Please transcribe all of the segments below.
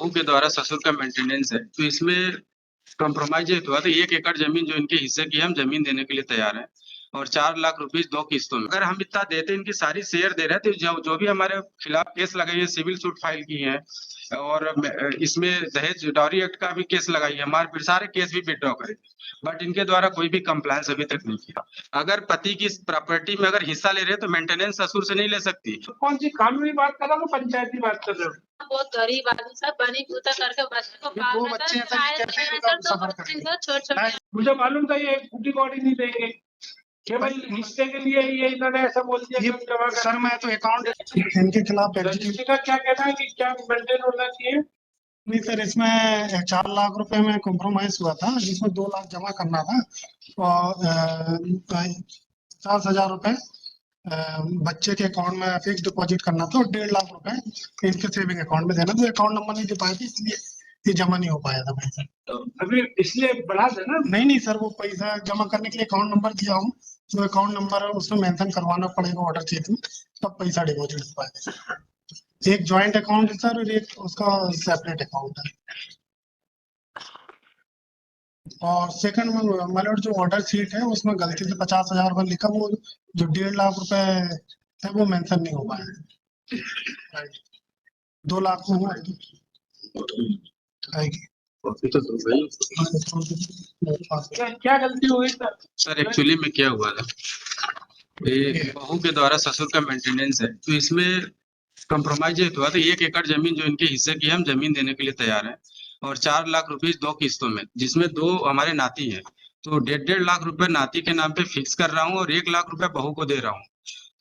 बहू के द्वारा ससुर का मेंटेनेंस है, तो इसमें कॉम्प्रोमाइज ये हुआ तो 1 एकड़ जमीन जो इनके हिस्से की हम जमीन देने के लिए तैयार हैं और 4 लाख रुपीस 2 किस्तों में। अगर हम इतना देते इनकी सारी शेयर दे रहे हैं तो जो भी हमारे खिलाफ केस लगाई है, सिविल सूट फाइल की है और इसमें दहेज डॉरी एक्ट का भी केस लगाई है, हमारे फिर सारे केस भी विड्रॉ करे, बट इनके द्वारा कोई भी कंप्लायंस अभी तक नहीं किया। अगर पति की प्रॉपर्टी में अगर हिस्सा ले रहे हैं तो मेंटेनेंस ससुर से नहीं ले सकती। तो कौन सी कानूनी बात कर रहा हूँ, पंचायती बात कर रहे हो? बहुत गरीब आदमी सब बनी पूता करके बच्चे को पाल रहा है। मुझे मालूम था ये फूटी बॉडी नहीं देंगे, केवल हिस्से के लिए ये इन्होंने ऐसा बोल दिया। सर मैं तो अकाउंट इनके खिलाफ रजिस्ट्री का क्या कहना है कि क्या मेंटेन होना चाहिए? नहीं सर, इसमें 4 लाख रुपए में कॉम्प्रोमाइज हुआ था, जिसमें 2 लाख जमा करना था और 50,000 रुपए बच्चे के अकाउंट में फिक्स डिपॉजिट करना था और 1.5 लाख रुपए इनके सेविंग अकाउंट में देना था। अकाउंट नंबर नहीं दे पाए थे, इसलिए ये जमा नहीं हो पाया था पैसा। तो अभी इसलिए बढ़ा देना। नहीं सर, वो पैसा जमा करने के लिए अकाउंट नंबर दिया हूँ, जो अकाउंट नंबर है उसमें मेंशन करवाना पड़ेगा ऑर्डर चेक में, तब पैसा डिपॉजिट हो पाएगा। एक ज्वाइंट अकाउंट है सर और एक उसका सेपरेट अकाउंट है। और सेकंड में मतलब जो ऑर्डर शीट है उसमें गलती से 50,000 रुपये लिखा, वो जो 1.5 लाख रुपए है वो मेंशन नहीं हो पाया। 2 लाख में आएगी। क्या गलती हुई सर एक्चुअली में क्या हुआ था, बहू के द्वारा ससुर का मेंटेनेंस है, तो इसमें कॉम्प्रोमाइज ये हुआ तो 1 एकड़ जमीन जो इनके हिस्से की हम जमीन देने के लिए तैयार हैं और 4 लाख रुपीस 2 किस्तों में, जिसमें 2 हमारे नाती हैं, तो 1.5 लाख रुपए नाती के नाम पे फिक्स कर रहा हूँ और 1 लाख रुपए बहू को दे रहा हूँ।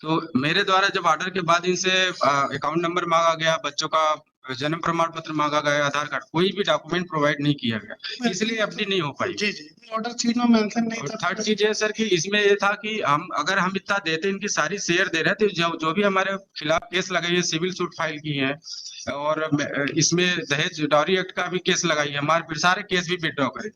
तो मेरे द्वारा जब ऑर्डर के बाद इनसे अकाउंट नंबर मांगा गया, बच्चों का जन्म प्रमाण पत्र मांगा गया, आधार कार्ड, कोई भी डॉक्यूमेंट प्रोवाइड नहीं किया गया, इसलिए एफडी नहीं हो पाई। जी ऑर्डर शीट में मेंशन नहीं था। थर्ड चीज है सर कि इसमें ये था कि अगर हम इतना देते इनकी सारी शेयर दे रहे थे, जो भी हमारे खिलाफ केस लगाई है, सिविल सूट फाइल की है और इसमें दहेज डॉरी एक्ट का भी केस लगाई है, हमारे फिर सारे केस भी विड्रॉ करे,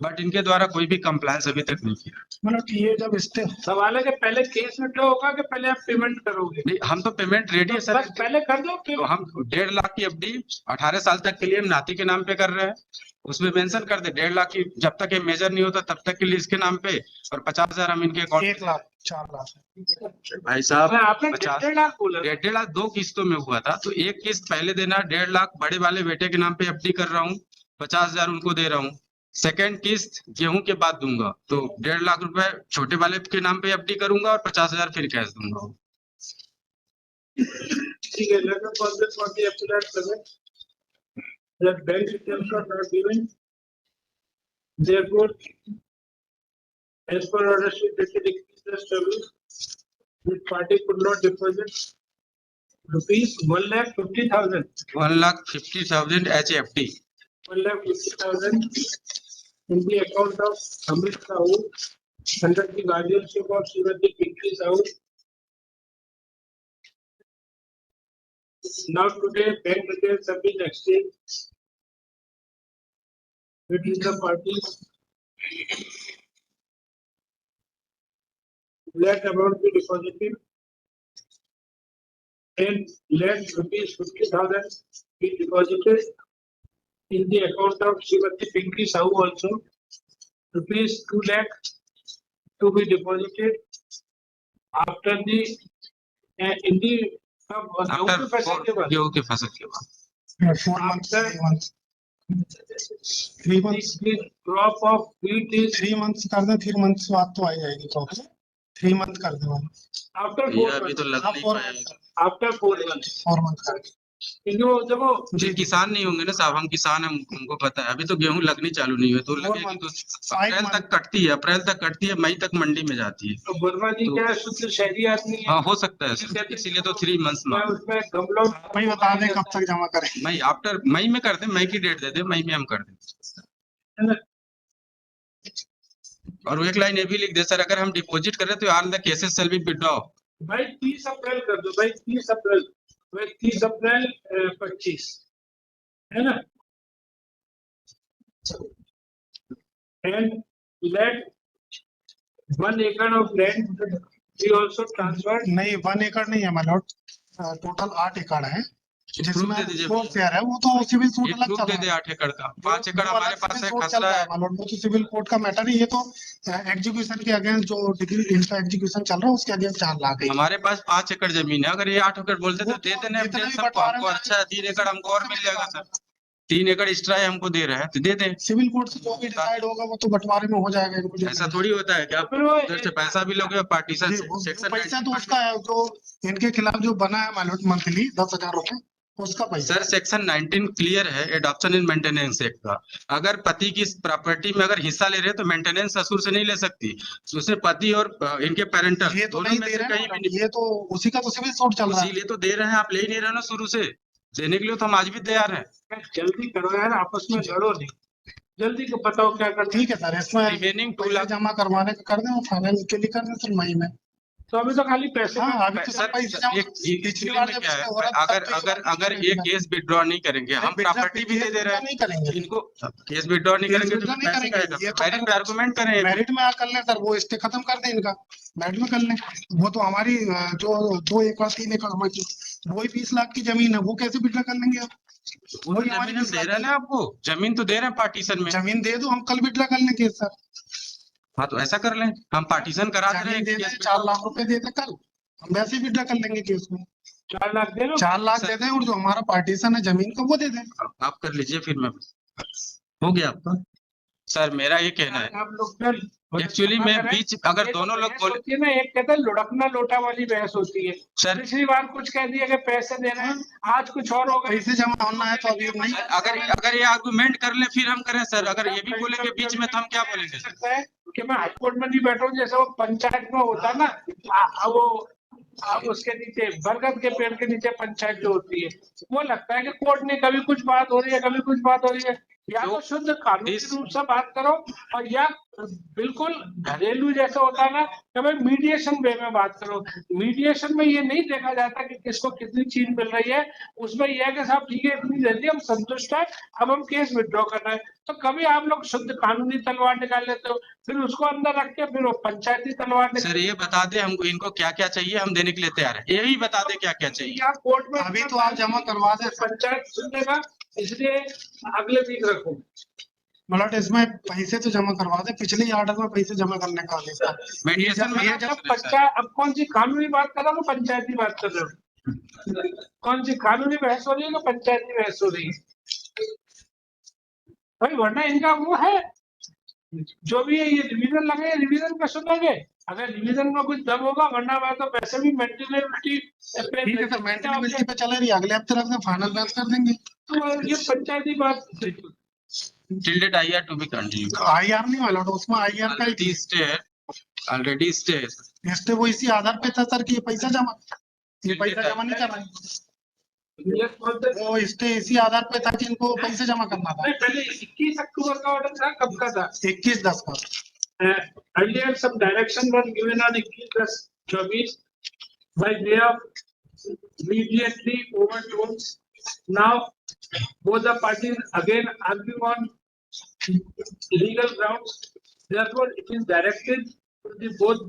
बट इनके द्वारा कोई भी कंप्लायंस अभी तक नहीं किया। मतलब ये जब सवाल है कि पहले केस विड्रॉ होगा कि पहले आप पेमेंट करोगे? नहीं, हम तो पेमेंट रेडी है सर, पहले कर दो। तो हम 1.5 लाख की एफडी 18 साल तक के लिए हम नाती के नाम पे कर रहे हैं, उसमें मेंशन कर दे 1.5 लाख की, जब तक ये मेजर नहीं होता तब तक के लिए इसके नाम पे, और 50,000 हम इनके अकाउंट। 1 लाख 4 लाख भाई साहब, आपने 1.5 लाख बोला, 1.5 लाख 2 किस्तों में हुआ था, तो एक किस्त पहले देना 1.5 लाख बड़े वाले बेटे के नाम पे एफडी कर रहा हूँ, 50,000 उनको दे रहा हूँ। सेकंड किस्त गेहूं के बाद दूंगा, तो 1.5 लाख रुपए छोटे वाले के नाम पे एफडी करूंगा और 50,000 फिर कैश दूंगा। ठीक है, let us consider for the appeal present that bank details are not given, therefore as per order sheet dated 21st this party could not deposit rupees 1,50,000 1,50,000 HFD 1,50,000 in the account of Amit Sahu under the guardianship of Srimati Pinky Sahu. Now today bank details have been exchanged between the parties. Let amount be deposited and let rupees 50,000 be deposited in the account of Srimati Pinky Sahu also. Rupees 2 lakh to be deposited after the in the गेहूं के फसल के बाद 4 months 3 months crop of wheat is 3 months कर दे, 3 months बाद तो आ जाएगी crop. 3 month कर दे after 4 अभी तो लग नहीं पाएगा, after 4 months 4 month कर दे। क्योंकि वो जब वो जी किसान नहीं होंगे ना साहब, हम किसान हैं, हमको पता है, अभी तो गेहूं लगनी चालू नहीं हुई, तो लगेगी तो अप्रैल तक कटती है, अप्रैल तक कटती है, मई तक मंडी में जाती है। तो वर्मा जी क्या शुद्ध शहरी आदमी है? हाँ हो सकता है सर, इसीलिए तो 3 मंथ्स में। उसमें गमलों भाई बता दें कब तक जमा करें। मई आफ्टर मई में कर दे, मई की डेट दे दे, मई में हम कर दें। और वो एक लाइन ये भी लिख दे सर, अगर हम डिपॉजिट करें तो all the cases shall be withdraw. भाई 30 अप्रैल कर दो, भाई 30 अप्रैल 25 है ना। And let 1 acre of land be also transferred. नहीं 1 एकड़ नहीं है, मतलब टोटल 8 एकड़ है, प्रूफ दे जिसमें दीजिए 4 शेयर है वो तो सिविल सूट एक अलग प्रूफ चल दे रहा दे है। 8 एकड़ का, 5 एकड़ वो हमारे अलग पास सिविल है, सूट चल खसरा रहा है है। मालूम, वो तो सिविल कोर्ट का मैटर है, ये तो एग्जीक्यूशन के अगेंस्ट जो डिग्री इनका एग्जीक्यूशन चल रहा है उसके अगेंस्ट 4 लाख है। हमारे पास 5 एकड़ जमीन है, अगर ये 8 एकड़ बोलते वो तो दे तो देने जितना अपने भी सबको, बंटवारे हमको में अच्छा है, 3 एकड़ हमको और मिल जाएगा सर, 3 एकड़ एक्स्ट्रा है हमको दे रहे हैं तो दे दें। सिविल कोर्ट से जो भी डिसाइड होगा वो तो बंटवारे में हो जाएगा, इनको जो ऐसा मिलेगा। थोड़ी होता है कि आप फिर वो उधर से पैसा भी लोगे पार्टीशन जी से, वो सेक्शन पैसा 19 तो उसका है जो इनके खिलाफ जो बना है मालूम मंथली 10,000 रुपए उसका पैसा सर है। सेक्शन 19 क्लियर है एडॉप्शन एंड मेंटेनेंस एक्ट का। अगर पति की प्रॉपर्टी में अगर हिस्सा ले रहे हैं तो मेंटेनेंस ससुर से नहीं ले सकती, उसमें पति और इनके पेरेंटल ये तो दोनों नहीं में दे से रहे कहीं ना, भी नहीं। ये तो उसी का तो सिविल सूट चल रहा है। इसीलिए तो दे रहे हैं, आप ले ही नहीं रहे हो ना शुरू से, देने के लिए तो हम आज भी तैयार हैं। जल्दी करो यार, आपस में लड़ो नहीं, जल्दी को बताओ क्या करना है। ठीक है सर, इसमें रिमेनिंग 2 पैसे लाख जमा करवाने का कर दें, फाइनल के लिए कर दें सर मई में। तो अभी तो खाली पैसे हाँ का अभी तो सर सर पैसे जमा, एक पिछली एक्चुअली बार में जब क्या इसमें हो है, रहा था अगर तब तो अगर बात अगर नहीं ये करेंगे। केस विड्रॉ नहीं करेंगे, हम प्रॉपर्टी भी दे दे रहे नहीं हैं करेंगे, इनको, केस विड्रॉ नहीं केस करेंगे तो विड्रॉ फिर नहीं पैसे करेंगे, का ये तो मेरिट पे आर्गुमेंट करें। मेरिट में कर लें सर, वो स्टे खत्म कर दें इनका, मेरिट में कर लें। वो तो हमारी जो 2 एकड़ 3 एकड़ हमारी वही 20 लाख की जमीन है, वो कैसे विड्रॉ कर लेंगे आप? वो तो वही हमारी जमीन हम 20 दे लाख रहे हैं की ना आपको, जमीन तो दे रहे हैं पार्टीशन में। जमीन दे दो, हम कल विड्रॉ कर लें केस सर। हाँ तो ऐसा कर लें, हम पार्टीशन करा दे रहे जमीन हैं दे केस दें, में। 4 लाख रुपए दे दें कल, हम वैसे ही विड्रॉ कर लेंगे केस में। 4 लाख दे लो। 4 लाख दे दें और जो हमारा पार्टीशन है जमीन का वो दे दें। आप कर लीजिए, फिर मैं हो गया आपका। सर मेरा ये कहना है, आप लोग फिर एक्चुअली में बीच अगर ये तो दोनों लोग बहस बोले, होती है ना, एक कहते हैं लुढ़कना लोटा वाली बहस होती है। सर पिछली बार कुछ कह दिया कि पैसे देना है, आज कुछ और होगा। पैसे जमा होना है तो अभी नहीं। अगर अगर ये आर्गुमेंट कर ले फिर हम करें सर, अगर ये भी बोलेंगे बीच में तो हम क्या बोलेंगे सर? सकता है कि मैं हाईकोर्ट में नहीं बैठा हूँ, जैसे वो पंचायत में होता है ना, वो अब उसके नीचे बरगद के पेड़ के नीचे पंचायत जो होती है, वो लगता है कि कोर्ट ने कभी कुछ बात हो रही है, कभी कुछ बात हो रही है। या तो शुद्ध कानूनी रूप से बात करो, और या बिल्कुल घरेलू जैसा होता है ना कि भाई मीडिएशन वे में बात करो। मीडिएशन में ये नहीं देखा जाता कि किसको कितनी चीज मिल रही है, उसमें यह है कि साहब ठीक है इतनी देती है, हम संतुष्ट है, अब हम केस विड्रॉ कर रहे हैं। तो कभी आप लोग शुद्ध कानूनी तलवार निकाल लेते हो, फिर उसको अंदर रख के फिर वो पंचायती तलवार निकाल। सर ये बता दे हमको, इनको क्या क्या चाहिए, हम देने के लिए तैयार है, ये भी बता दे क्या क्या चाहिए। या कोर्ट में अभी तो आप जमा करवा दें सर। पंचायत सुनेगा, इसलिए अगले वीक रखो। मतलब इसमें पैसे तो जमा करवा दे, पिछले ऑर्डर में पैसे जमा करने का आदेश था। मीडिएशन में ये अब पंचायत, अब कौन सी कानूनी बात कर रहा हो, पंचायती बात कर रहे हो? कौन सी कानूनी बहस हो रही है कि पंचायती बहस हो रही है? भाई वरना इनका वो है, जो भी है ये रिवीजन लगे, रिवीजन पे सुनेंगे, अगर रिवीजन में कुछ दम होगा, वरना मैं तो पैसे भी मेंटेनेबिलिटी ठीक है सर, मेंटेनेबिलिटी पे चले रही, अगले हफ्ते रख दें, फाइनल बैच कर देंगे। तो ये पंचायती बात। till date IR to be continued. IR नहीं वाला, उसमें IR का ही Already stay. स्टे वो इसी आधार पे था सर कि ये पैसा जमा नहीं कर रहा है। ये कौन सा- वो स्टे इसी आधार पे था कि इनको पैसे जमा करना था। नहीं, पहले 21 अक्टूबर का ऑर्डर था, कब का था? 21/10 का। Earlier some direction was given on 21/24 by way of immediately overtones. Now both the parties again argue on legal grounds. Therefore, it is directed to the both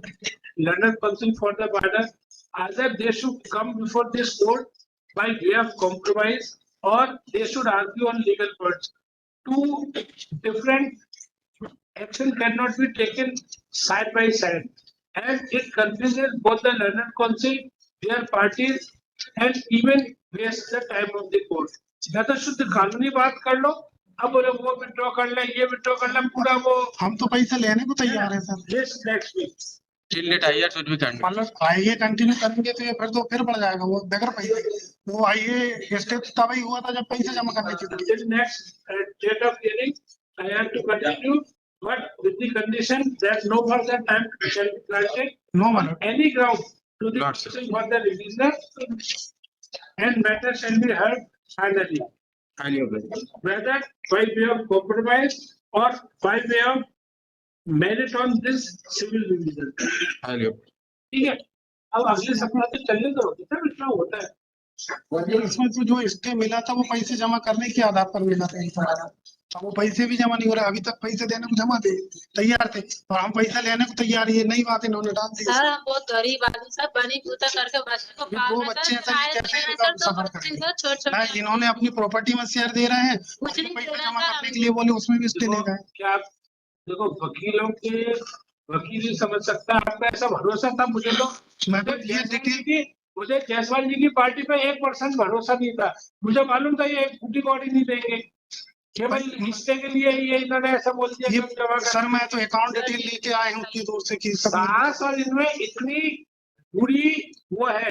London Council for the Border either they should come before this court by way of compromise, or they should argue on legal points. Two different action cannot be taken side by side, and it confuses both the London Council, their parties, and even wastes the time of the court. या तो शुद्ध कानूनी बात कर लो, अब बोले वो withdraw कर ले, ये विड्रॉ कर ले, पूरा वो हम तो पैसे लेने को तैयार है sir. this next week. Till date IR should be continued. मतलब आइए कंटिन्यू करेंगे तो ये फिर बढ़ जाएगा, वो बगैर पैसे। वो आइए स्टेप तभी हुआ था जब पैसे जमा करने की। Till next date of hearing, I have to continue, but with the condition that no further time shall be granted no on मतलब any ground to the Not, sir. council for the revision, and matter shall be heard finally, Highly obliged. whether by way of compromise or by way of merit on this civil revision. Highly obliged. ठीक है, अब अगले सप्ताह तक चलने दो, इतना होता है। इसमें तो जो स्टे मिला था वो पैसे जमा करने के आधार पर मिला था। अब वो पैसे भी जमा नहीं हो रहे, अभी तक पैसे देने को जमा थे, तैयार थे, और हम पैसा लेने को तैयार, ये नई बात इन्होंने डाल दी। सर हम बहुत गरीब आदमी सर, बनी पूता करके बच्चे को अभी पाल दो रहे बच्चे हैं सर, सर, ये आए कैसे थे इनका सर, दो सफर बच्चे करेंगे? सर, छोटे ना छोटे। इन्होंने अपनी प्रॉपर्टी में शेयर दे रहे हैं, कुछ और जो नहीं पैसा दे रहे जमा सर करने हम। के लिए बोले उसमें भी स्टे ले देखो, गए। क्या आप देखो वकीलों के वकील ही समझ सकता है, आपका ऐसा भरोसा था मुझे तो। मैं तो ये डिटेल मुझे जायसवाल जी की पार्टी पे 1% भरोसा नहीं था। मुझे मालूम था ये एक फूटी कौड़ी नहीं देंगे, केवल हिस्से के लिए ये इन्होंने ऐसा बोल दिया कि ये हम जमा कर। सर, मैं तो अकाउंट डिटेल लेके आए हूँ इतनी दूर से कि सब सास और इनमें इतनी बुरी वो है